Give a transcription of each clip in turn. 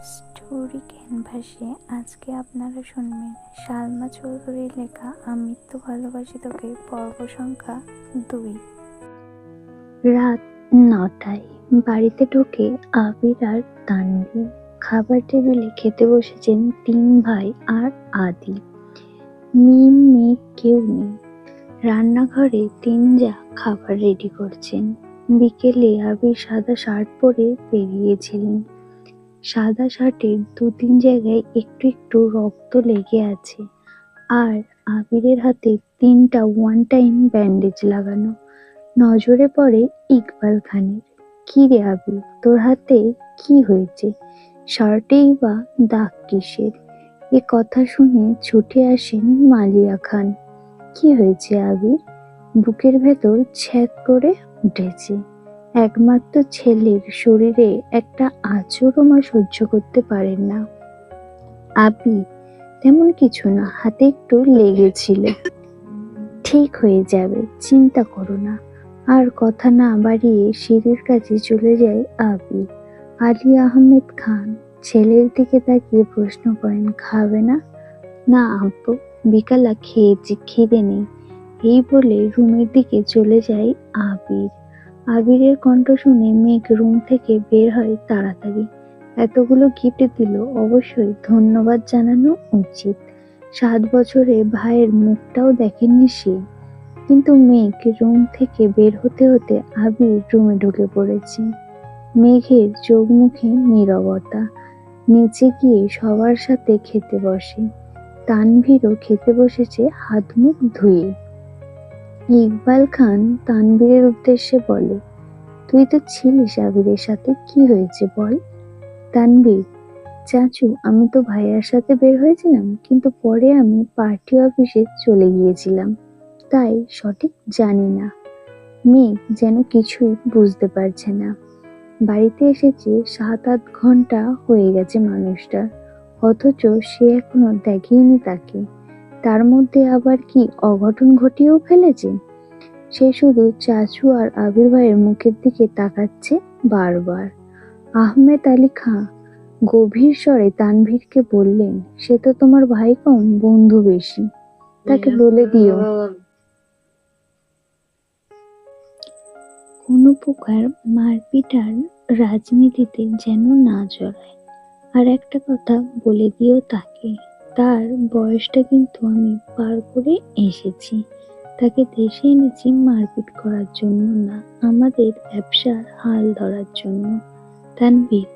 Story ক্যানভাসে আজকে আপনারা শুনবেন সালমা চৌধুরীর লেখা আমি তো ভালোবাসি তোকে পর্ব সংখ্যা 2। রাত ৯টায় বাড়িতে ঢুকে আবির আর তানভীর খাবার টেবিলে খেতে বসেছেন। ৩ ভাই আর আদি। মিম মেঘ কেউ নেই। রান্নাঘরে তিনজা খাবার রেডি করছেন। বিকেলে আবির সাদা শার্ট পরে বেরিয়েছিলেন। সাদা শার্টের ২-৩ জায়গায় একটু একটু রক্ত লেগে আছে, আর আবিরের হাতে ৩টা ওয়ান টাইম ব্যান্ডেজ লাগানো। নজরে পড়ে ইকবাল খানের। "কি রে আবির, তোর হাতে কি হয়েছে? শার্টেই বা দাগ কিসের?" এ কথা শুনে ছুটে আসেন মালিয়া খান। "কি হয়েছে আবির?" বুকের ভেতর ছ্যাঁক করে উঠেছে। একমাত্র ছেলের শরীরে একটা আঁচড়ও মা সহ্য করতে পারেন না। "আবির, তেমন কিছু না, হাতে একটু লেগেছিল। ঠিক হয়ে যাবে, চিন্তা করো না।" আর কথা না বাড়িয়ে সিঁড়ির কাছে চলে যায় আবির। আলী আহমেদ খান ছেলের দিকে তাকিয়ে প্রশ্ন করেন, "খাবে না?" "না আব্বু, বিকালে খেয়েছি, খিদে নেই।" এই বলে রুমের দিকে চলে যায় আবির। আবিরের কণ্ঠ শুনে মেঘ রুম থেকে বের হয় তাড়াতাড়ি। এতগুলো গিফট দিল, অবশ্যই ধন্যবাদ জানানো উচিত। ৭ বছরে ভাইয়ের মুখটাও দেখেননি সে। কিন্তু মেঘ রুম থেকে বের হতে হতে আবির রুমে ঢুকে পড়েছে। মেঘের চোখ মুখে নীরবতা। নিচে গিয়ে সবার সাথে খেতে বসে। তানভীরও খেতে বসেছে হাত মুখ ধুয়ে। ইকবাল খান তানভীরের উদ্দেশ্যে বলে, "তুই তো ছিলিস আবিরের সাথে, কি হয়েছে বল?" তানভীর, "চাচু, আমি তো ভাইয়ার সাথে বের হয়েছিলাম, কিন্তু পরে আমি পার্টি অফিসে চলে গিয়েছিলাম, তাই সঠিক জানি না।" মেঘ যেন কিছুই বুঝতে পারছে না। বাড়িতে এসেছে ৭-৮ ঘন্টা হয়ে গেছে মানুষটার, অথচ সে এখনো দেখেইনি তাকে। তার মধ্যে আবার কি অঘটন ঘটিয়েও ফেলেছে? সে শুধু চাচু আর আবির ভাইয়ের মুখের দিকে তাকাচ্ছে বারবার। আহমেদ আলী খাঁ গভীর স্বরে তানভীরকে বললেন, "সে তো তোমার ভাই কম, বন্ধু বেশি, তাকে বলে দিও কোনো প্রকার মারপিট আর রাজনীতিতে যেন না জড়ায়। আর একটা কথা বলে দিও তাকে, তার বয়সটা কিন্তু আমি পার করে এসেছি। তাকে দেশে এনেছি মারপিট করার জন্য না, আমাদের ব্যবসার হাল ধরার জন্য।" তানভীর,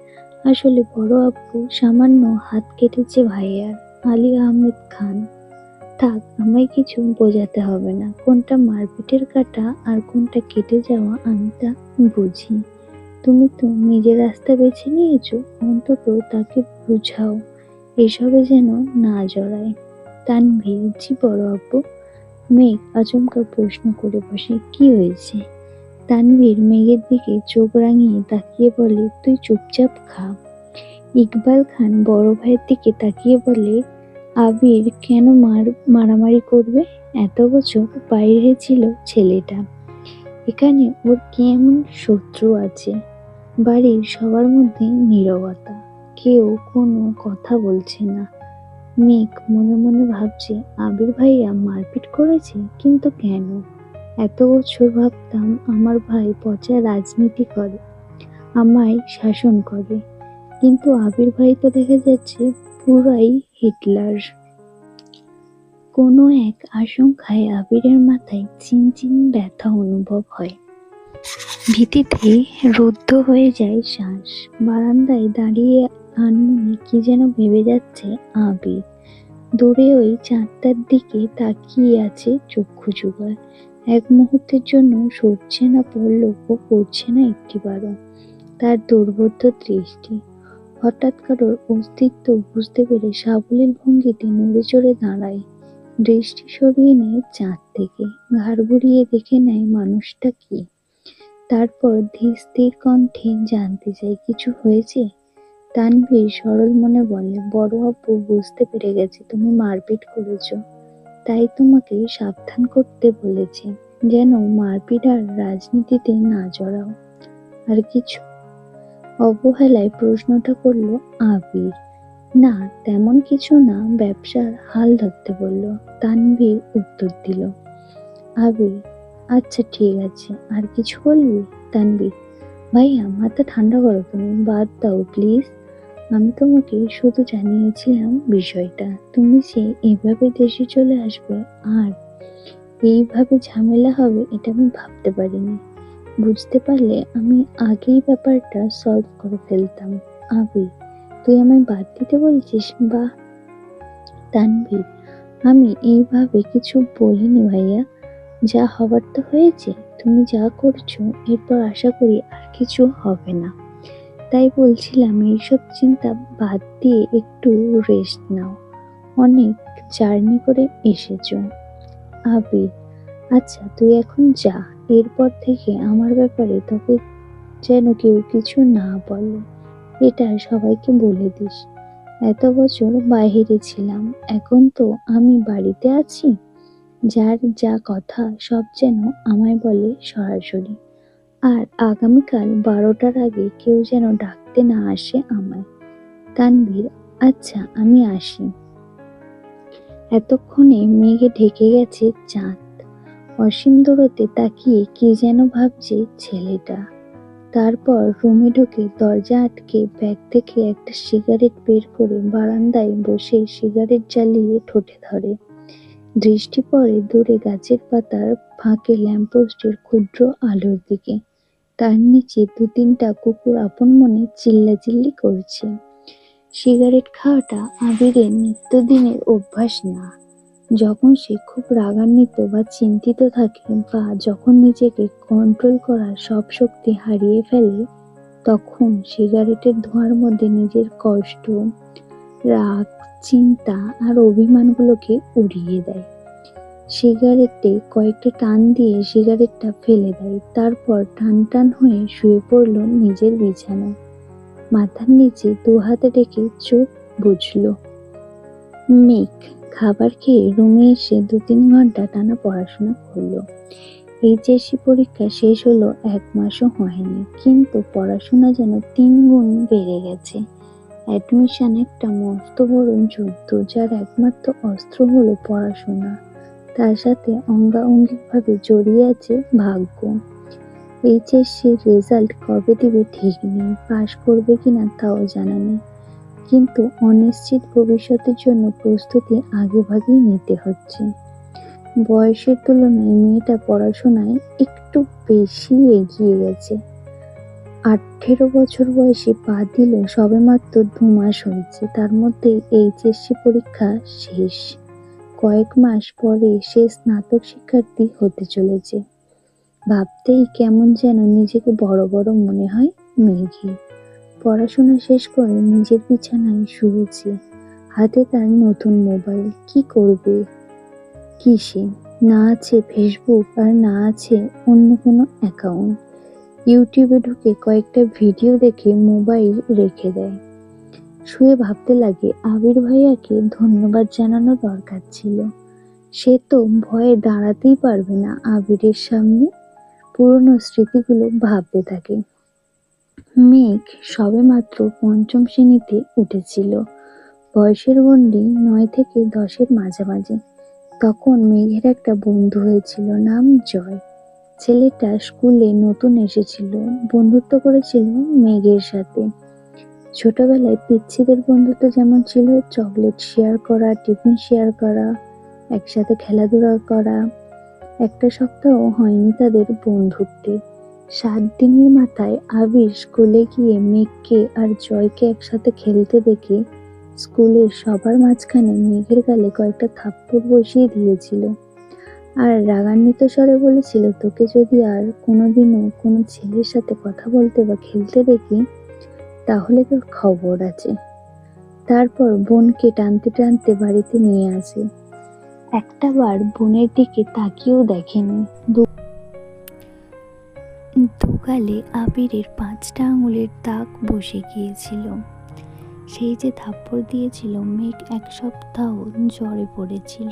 আসলে বড় আব্বু সামান্য হাত কেটেছে ভাইয়ার। আলী আহমেদ খান, থাক, আমায় কিছু বোঝাতে হবে না। কোনটা মারপিটের কাঁটা আর কোনটা কেটে যাওয়া আমি তা বুঝি। তুমি তো নিজের রাস্তা বেছে নিয়েছো, অন্তত তাকে বুঝাও এসবে যেন না জড়ায়। তানভীর, জি বড় আব্বু। মেঘ আচমকা প্রশ্ন করে বসে, "কি হয়েছে?" তানভীর মেঘের দিকে চোখ রাঙিয়ে তাকিয়ে বলে, "তুই চুপচাপ খা।" ইকবাল খান বড় ভাইয়ের দিকে তাকিয়ে বলে, "আবির কেন মারামারি করবে? এত বছর বাইরে ছিল ছেলেটা, এখানে ওর কি এমন শত্রু আছে?" বাড়ির সবার মধ্যে নীরবতা, কেউ কোনো কথা বলছে না। মেঘ মনে মনে ভাবছে, আবির ভাইয়া মারপিট করেছে, কিন্তু কেন? এত বছর ভাবতাম আমার ভাই পচা রাজনীতি করে, আমায় শাসন করে, কিন্তু আবির ভাই তো দেখা যাচ্ছে পুরাই হিটলার। কোনো এক আশঙ্কায় আবিরের মাথায় চিনচিন ব্যথা অনুভব হয়। ভীতিতে রুদ্ধ হয়ে যায় শ্বাস। বারান্দায় দাঁড়িয়ে আনমনে কি যেন ভেবে যাচ্ছে আবির। দূরে ওই চাঁদটার দিকে তাকিয়ে আছে চক্ষু যুগল। এক মুহূর্তের জন্য সরছে না পলক ও পড়ছে না একটিবারও তার দুর্বোধ্য দৃষ্টি। হঠাৎ কারোর অস্তিত্ব বুঝতে পেরে সাবলীল ভঙ্গিতে নড়ে চড়ে দাঁড়ায়। দৃষ্টি সরিয়ে নেয় চাঁদ থেকে, ঘাড় ঘুরিয়ে দেখে নেয় মানুষটা কি। তারপর ধীর স্থির কণ্ঠে জানতে চায়, "কিছু হয়েছে?" তানভীর সরল মনে বলে, "বড় আব্বু বুঝতে পেরে গেছে তুমি মারপিট করেছ, তাই তোমাকে সাবধান করতে বলেছে, যেন মারপিট আর রাজনীতিতে না জড়াও।" "আর কিছু?" অবহেলায় প্রশ্নটা করলো আবির। না, তেমন কিছু না, ব্যবসার হাল ধরতে বলল। তানভীর উত্তর দিল। আবির, আচ্ছা ঠিক আছে, আর কিছু বলবি? তানভীর, ভাইয়া মাথা ঠান্ডা করো, তুমি বাদ দাও প্লিজ। আমি তোমাকে শুধু জানিয়েছিলাম বিষয়টা, তুমি যে এভাবে দেশে চলে আসবে আর এইভাবে ঝামেলা হবে এটা আমি ভাবতে পারিনি। বুঝতে পারলে আমি আগেই ব্যাপারটা সলভ করে ফেলতাম। আবির, তুই আমায় বাদ দিতে বলছিস? বাহ। তানভীর, আমি এইভাবে কিছু বলিনি ভাইয়া, যা হবার তো হয়েছে। তুমি যা করছো এরপর আশা করি আর কিছু হবে না। তাই বলছিলাম এইসব চিন্তা বাদ দিয়ে একটু রেস্ট নাও। অনেক জার্নি করে এসেছো। আবির, আচ্ছা তুই এখন যা, এরপর থেকে আমার ব্যাপারে তোকে যেন কেউ কিছু না বলে, এটা সবাইকে বলে দিস। এত বছর বাইরে ছিলাম, এখন তো আমি বাড়িতে আছি, যার যা কথা সব যেন আমায় বলে সরাসরি। আর আগামীকাল 12টার আগে কেউ যেন ডাকতে না আসে আমায়। তানভীর, আচ্ছা আমি আসি। এতক্ষণে মেঘে ঢেকে গেছে চাঁদ। অসীম দূরত্বে তাকিয়ে কি যেন ভাবছে ছেলেটা। তারপর রুমে ঢুকে দরজা আটকে ব্যাগ থেকে একটা সিগারেট বের করে বারান্দায় বসে সিগারেট জ্বালিয়ে ঠোঁটে ধরে। দৃষ্টি পড়ে দূরে গাছের পাতার ফাঁকে ল্যাম্পপোস্টের ক্ষুদ্র আলোর দিকে। তার নিচে 2-3টা কুকুর আপন মনে চিল্লাচিল্লি করছে। সিগারেট খাওয়াটা আবিরের নিত্যদিনের অভ্যাস না। যখন সে খুব রাগান্বিত বা চিন্তিত থাকে বা যখন নিজেকে কন্ট্রোল করার সব শক্তি হারিয়ে ফেলে, তখন সিগারেটের ধোঁয়ার মধ্যে নিজের কষ্ট, রাগ, চিন্তা আর অভিমানগুলোকে উড়িয়ে দেয়। সিগারেটে কয়েকটা টান দিয়ে সিগারেটটা ফেলে দেয়, তারপর টান টান হয়ে শুয়ে পড়ল নিজের বিছানায়। মাথার নিচে 2 হাতে রেখে চোখ বুজল। মেঘ খাবার খেয়ে রুমে এসে 2-3 ঘন্টা টানা পড়াশোনা করলো। এইচএসসি পরীক্ষা শেষ হলো 1 মাসও হয়নি, কিন্তু পড়াশোনা যেন 3 গুণ বেড়ে গেছে। অ্যাডমিশন একটা মস্ত বড় যুদ্ধ, যার একমাত্র অস্ত্র হলো পড়াশোনা। তার সাথে অঙ্গাঅঙ্গিকভাবে জড়িয়ে আছে ভাগ্য। এইচএসসির রেজাল্ট কবে দিবে ঠিক নেই, পাশ করবে কিনা তাও জানা নেই, কিন্তু অনিশ্চিত ভবিষ্যতের জন্য প্রস্তুতি আগেভাগেই নিতে হচ্ছে। বয়সের তুলনায় মেয়েটা পড়াশোনায় একটু বেশি এগিয়ে গেছে। 18 বছর বয়সে পা দিল, সবেমাত্র 2 মাস হয়েছে, তার মধ্যেই এইচএসসি পরীক্ষা শেষ। কয়েক মাস পরে সে স্নাতক শিক্ষার্থী হতে চলেছে। ভাবতেই কেমন যেন নিজেকে বড় বড় মনে হয় মেঘের। পড়াশোনা শেষ করে নিজের বিছানায় শুয়েছে, হাতে তার নতুন মোবাইল। কি করবে কি সে? না আছে ফেসবুক আর না আছে অন্য কোনো অ্যাকাউন্ট। ইউটিউবে ঢুকে কয়েকটা ভিডিও দেখে মোবাইল রেখে দেয়। শুয়ে ভাবতে লাগে আবির ভাইয়াকে ধন্যবাদ জানানো দরকার ছিল। সে তো ভয়ে দাঁড়াতেই পারবে না আবিরের সামনে। পুরনো স্মৃতিগুলো ভাবতে থাকে। মেঘ সবেমাত্র 5ম শ্রেণীতে উঠেছিল। বয়সের গণ্ডি 9 থেকে 10-এর মাঝামাঝি। তখন মেঘের একটা বন্ধু হয়েছিল, নাম জয়। ছেলেটা স্কুলে নতুন এসেছিল, বন্ধুত্ব করেছিল মেঘের সাথে। ছোটবেলায় পিচ্ছিদের বন্ধুত্ব যেমন ছিল, চকলেট শেয়ার করা, টিফিন শেয়ার করা, একসাথে খেলাধুলা করা, একটা সপ্তাহ হয়নি তাদের বন্ধুত্বে। 7 দিনের মাথায় আবির স্কুলে গিয়ে মেঘকে আর জয়কে একসাথে খেলতে দেখে স্কুলের সবার মাঝখানে মেঘের গালে কয়েকটা থাপ্পড় বসিয়ে দিয়েছিল। আর রাগান্বিত স্বরে বলেছিল, তোকে যদি আর কোনোদিনও কোনো ছেলের সাথে কথা বলতে বা খেলতে দেখি, তাহলে তোর খবর আছে। তারপর বোনকে টানতে টানতে বাড়িতে নিয়ে আসে। একটাবার বোনের দিকে তাকিয়েও দেখেনি। দুগালে আবিরের 5টা আঙুলের দাগ বসে গিয়েছিল। সেই যে থাপ্পড় দিয়েছিল, মেঘ 1 সপ্তাহ জ্বরে পড়েছিল।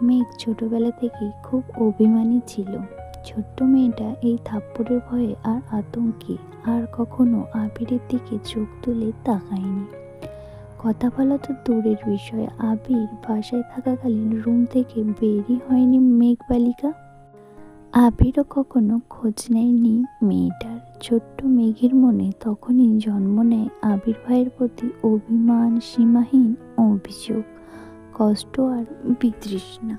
মেঘ ছোটবেলা থেকেই খুব অভিমানী ছিল। ছোট্ট মেয়েটা এই থাপ্পড়ের ভয়ে আর আতঙ্কে আর কখনো আবিরের দিকে চোখ তুলে তাকায়নি। কথা বলা তো দূরের বিষয়, আবির বাসায় থাকাকালীন রুম থেকে বেরই হয়নি মেঘবালিকা। আবিরও কখনো খোঁজ নেয়নি মেয়েটার। ছোট্ট মেঘের মনে তখনই জন্ম নেয় আবির ভাইয়ের প্রতি অভিমান, সীমাহীন অভিযোগ, কষ্ট আর বিতৃষ্ণা।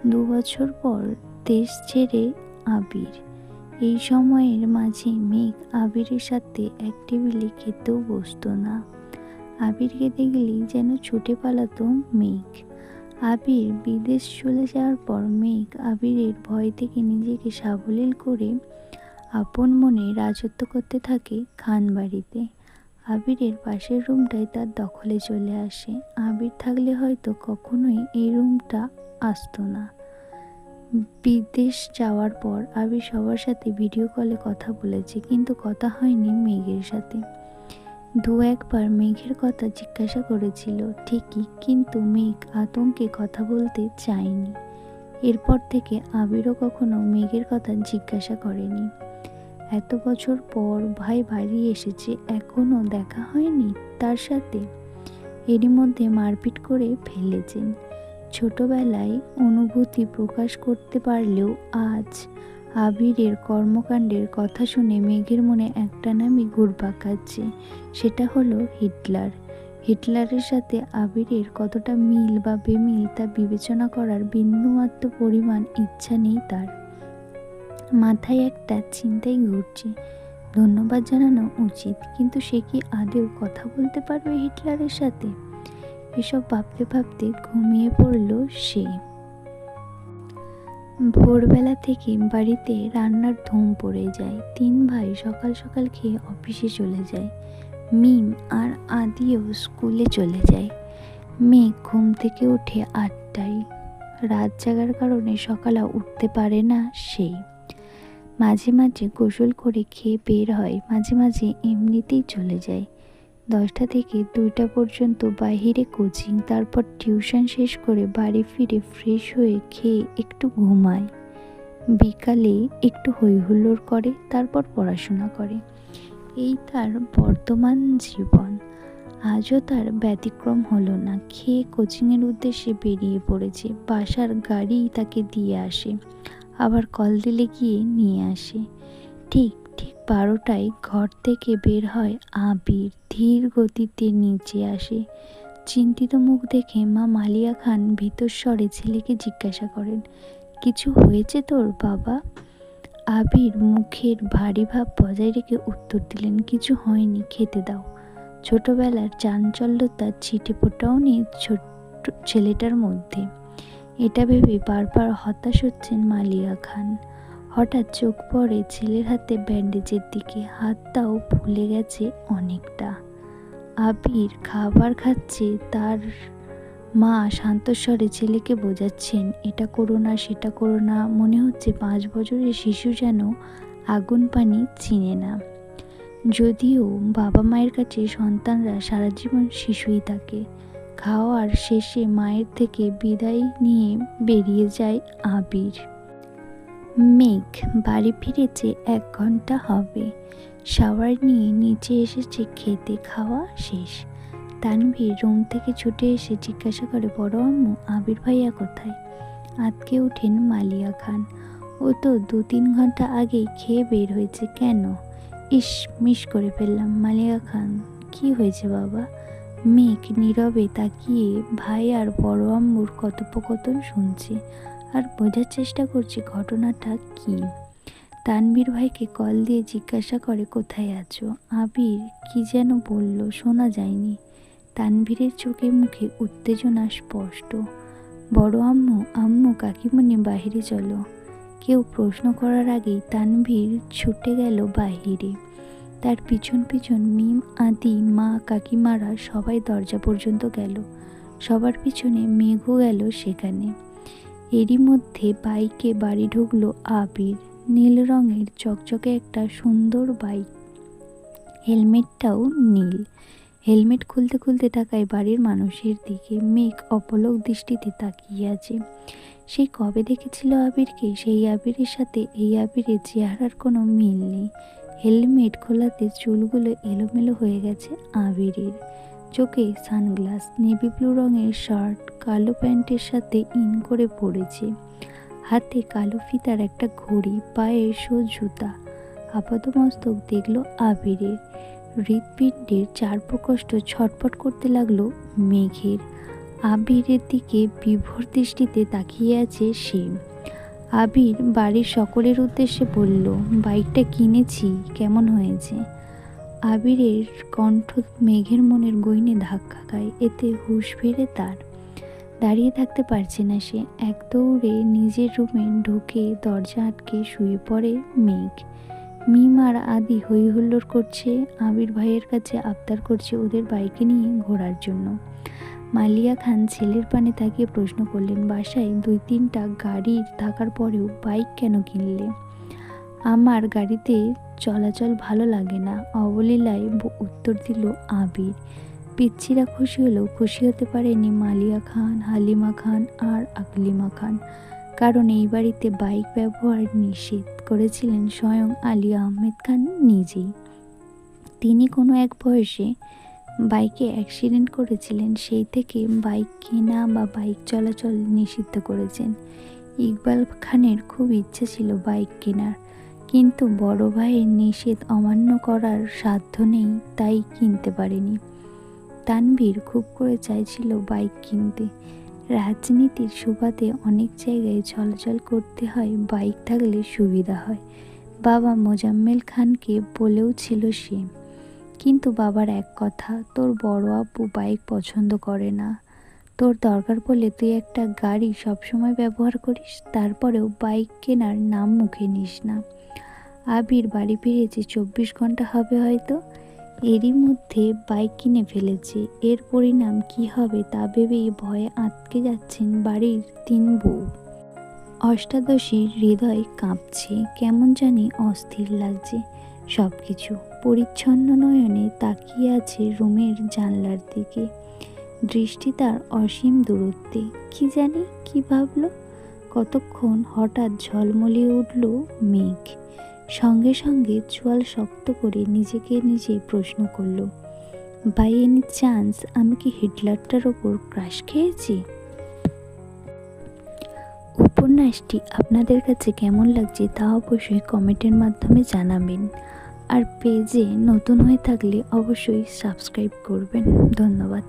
2 বছর পর দেশ ছেড়ে আবির। এই সময়ের মাঝে মেঘ আবিরের সাথে এক টেবিলে খেতেও বসতো না। আবিরকে দেখলেই যেন ছুটে পালাতো মেঘ। আবির বিদেশ চলে যাওয়ার পর মেঘ আবিরের ভয় থেকে নিজেকে সাবলীল করে আপন মনে রাজত্ব করতে থাকে খানবাড়িতে। আবিরের পাশের রুমটাই তার দখলে চলে আসে। আবির থাকলে হয়তো কখনোই এই রুমটা আসতো না। বিদেশ যাওয়ার পর আবির সবার সাথে ভিডিও কলে কথা বলেছে, কিন্তু কথা হয়নি মেঘের সাথে। 2-1 বার মেঘের কথা জিজ্ঞাসা করেছিল ঠিকই, কিন্তু মেঘ আতঙ্কে কথা বলতে চায়নি। এরপর থেকে আবিরও কখনো মেঘের কথা জিজ্ঞাসা করেনি। এত বছর পর ভাই বাড়ি এসেছে, এখনো দেখা হয়নি তার সাথে। এরই মধ্যে মারপিট করে ফেলেছেন। ছোটবেলায় অনুভূতি প্রকাশ করতে পারলেও আজ আবিরের কর্মকাণ্ডের কথা শুনে মেঘের মনে একটা নামই ঘুরপাক খাচ্ছে, সেটা হলো হিটলার। হিটলারের সাথে আবিরের কতটা মিল বা বেমিল তা বিবেচনা করার বিন্দুমাত্র পরিমাণ ইচ্ছা নেই তার। মাথায় একটা চিন্তাই ঘুরছে, ধন্যবাদ জানানো উচিত, কিন্তু সে কি আদেও কথা বলতে পারবে হিটলারের সাথে? এসব ভাবতে ভাবতে ঘুমিয়ে পড়ল সে। ভোরবেলা থেকে বাড়িতে রান্নার ধুম পড়ে যায়। 3 ভাই সকাল সকাল খেয়ে অফিসে চলে যায়। মিম আর আদিও স্কুলে চলে যায়। মেঘ ঘুম থেকে ওঠে 8টায়। রাত জাগার কারণে সকালে উঠতে পারে না সে। মাঝে মাঝে গোসল করে খেয়ে বের হয়, মাঝে মাঝে এমনিতেই চলে যায়। 10টা থেকে 2টা পর্যন্ত বাইরে কোচিং, তারপর টিউশন শেষ করে বাড়ি ফিরে ফ্রেশ হয়ে খেয়ে একটু ঘুমায়। বিকালে একটু হইহুল্লোড় করে, তারপর পড়াশোনা করে। এই তার বর্তমান জীবন। আজও তার ব্যতিক্রম হলো না। খেয়ে কোচিংয়ের উদ্দেশ্যে বেরিয়ে পড়েছে। বাসার গাড়ি তাকে দিয়ে আসে, আবার কল দিলে গিয়ে নিয়ে আসে। ঠিক 12টায় ঘর থেকে বের হয় আবির। ধীর গতিতে নিচে আসে। চিন্তিত মুখ দেখে মা মালিয়া খান ভীতর স্বরে ছেলেকে জিজ্ঞাসা করেন, কিছু হয়েছে তোর বাবা? আবির মুখের ভারী ভাব বজায় রেখে উত্তর দিলেন, কিছু হয়নি, খেতে দাও। ছোটবেলার চাঞ্চল্যতা ছিটে ফোটাও নেই ছোট্ট ছেলেটার মধ্যে। এটা ভেবে বারবার হতাশ হচ্ছেন মালিয়া খান। হঠাৎ চোখ পড়ে ছেলের হাতে ব্যান্ডেজের দিকে। হাতটাও ফুলে গেছে অনেকটা। আবির খাবার খাচ্ছে, তার মা শান্তস্বরে ছেলেকে বোঝাচ্ছেন, এটা করো না, সেটা করো না। মনে হচ্ছে 5 বছরের শিশু যেন আগুন পানি চিনে না। যদিও বাবা মায়ের কাছে সন্তানরা সারা জীবন শিশুই থাকে। খাওয়ার শেষে মায়ের থেকে বিদায় নিয়ে বেরিয়ে যায় আবির। মেঘ বাড়ি ফিরেছে 1 ঘন্টা হবে। শাওয়ার নিয়ে নিচে এসেছে, খেতে খাওয়া শেষ। তানভীর রুম থেকে ছুটে এসে জিজ্ঞাসা করে, বড় আম্মু আবির ভাইয়া কোথায়? আঁতকে ওঠেন মালিয়া খান। ও তো 2-3 ঘন্টা আগেই খেয়ে বের হয়েছে। কেন? ইস, মিস করে ফেললাম। মালিয়া খান, কি হয়েছে বাবা? মেঘ নীরবে তাকিয়ে ভাই আর বড় আম্মুর কথোপকথন শুনছে আর বোঝার চেষ্টা করছে ঘটনাটা কি। তানভীর ভাইকে কল দিয়ে জিজ্ঞাসা করে, কোথায় আছো? আবির কি যেন বলল, শোনা যায়নি। তানভীরের চোখে মুখে উত্তেজনা স্পষ্ট। বড় আম্মু, আম্মু, কাকিমণি বাহিরে চলো। কেউ প্রশ্ন করার আগেই তানভীর ছুটে গেল বাহিরে। তার পিছন পিছন মিম, আদি, মা, কাকিমারা সবাই দরজা পর্যন্ত গেল। সবার পিছনে মেঘও গেল সেখানে। এরই মধ্যে বাইকে বাড়ি ঢুকলো আবির। নীল রঙের চকচকে একটা সুন্দর বাইক, হেলমেটটাও নীল। হেলমেট খুলতে খুলতে তাকায় বাড়ির মানুষের দিকে। মেঘ অপলক দৃষ্টিতে তাকিয়ে আছে। সেই কবে দেখেছিল আবিরকে, সেই আবিরের সাথে এই আবিরের চেহারার কোনো মিল নেই। হেলমেট খোলাতে চুলগুলো এলোমেলো হয়ে গেছে আবিরের, চোখে সানগ্লাস, নেভি ব্লু রঙের শার্ট কালো প্যান্টের সাথে ইন করে পড়েছে, হাতে কালো ফিতার একটা ঘড়ি, পায়ে শো জুতা। আপাতমস্তক দেখলো আবিরের, হৃৎপিণ্ডের চার প্রকোষ্ঠ ছটফট করতে লাগলো মেঘের। আবিরের দিকে বিভোর দৃষ্টিতে তাকিয়ে আছে সে। আবির বাড়ির সকলের উদ্দেশ্যে বলল, বাইকটা কিনেছি, কেমন হয়েছে? আবিরের কণ্ঠ মেঘের মনের গইনে ধাক্কা খায়, এতে হুঁশ ফেরে তার। দাঁড়িয়ে থাকতে পারছে না সে, এক দৌড়ে নিজের রুমে ঢুকে দরজা আটকে শুয়ে পড়ে মেঘ। মিম আর আদি হই হুল্লোড় করছে, আবির ভাইয়ের কাছে আবদার করছে ওদের বাইকে নিয়ে ঘোরার জন্য। মালিয়া খান ছেলের পানে তাকিয়ে প্রশ্ন করলেন, বাসায় 2-3টা গাড়ি থাকার পরেও বাইক কেন কিনলে? আমার গাড়িতে চলাচল ভালো লাগে না, অবলীলায় উত্তর দিল আবির। পিচ্ছিরা খুশি হলেও খুশি হতে পারেনি মালিয়া খান, হালিমা খান আর আকলিমা খান, কারণ এই বাড়িতে বাইক ব্যবহার নিষেধ করেছিলেন স্বয়ং আলী আহমেদ খান নিজেই। তিনি কোনো এক বয়সে বাইকে অ্যাক্সিডেন্ট করেছিলেন, সেই থেকে বাইক কেনা বা বাইক চলাচল নিষিদ্ধ করেছেন। ইকবাল খানের খুব ইচ্ছে ছিল বাইক কেনার, কিন্তু বড় ভাইয়ের নিষেধ অমান্য করার সাধ্য নেই, তাই কিনতে পারেনি। তানভীর খুব করে চাইছিল বাইক কিনতে। রাজনীতির সুবাদে অনেক জায়গায় চলাচল করতে হয়, বাইক থাকলে সুবিধা হয়। বাবা মোজাম্মেল খানকে বলেও ছিল সে, কিন্তু বাবার এক কথা, তোর বড় আব্বু বাইক পছন্দ করে না, তোর দরকার পড়লে তুই একটা গাড়ি সবসময় ব্যবহার করিস, তারপরেও বাইক কেনার নাম মুখে নিস না। আবির বাড়ি ফিরেছে 24 ঘন্টা হবে হয়তো, এরই মধ্যে বাইক কিনে ফেলেছে। এর পরিণাম কি হবে তা ভেবেই ভয়ে আটকে যাচ্ছেন বাড়ির 3 বউ। অষ্টাদশীর হৃদয় কাঁপছে, কেমন জানি অস্থির লাগছে সবকিছু। পরিচ্ছন্ন নয়নে তাকিয়ে আছে রুমের জানলার দিকে, দৃষ্টি তার অসীম দূরত্বে। কি জানি কি ভাবলো, কতক্ষণ হঠাৎ ঝলমলিয়ে উঠল মেঘ। সঙ্গে সঙ্গে চোয়াল শক্ত করে নিজেকে নিজে প্রশ্ন করল, বাই এনি চান্স আমি কি হিটলারটার ওপর ক্রাশ খেয়েছি? উপন্যাসটি আপনাদের কাছে কেমন লাগছে তা অবশ্যই কমেন্টের মাধ্যমে জানাবেন, আর পেজে নতুন হয়ে থাকলে অবশ্যই সাবস্ক্রাইব করবেন। ধন্যবাদ।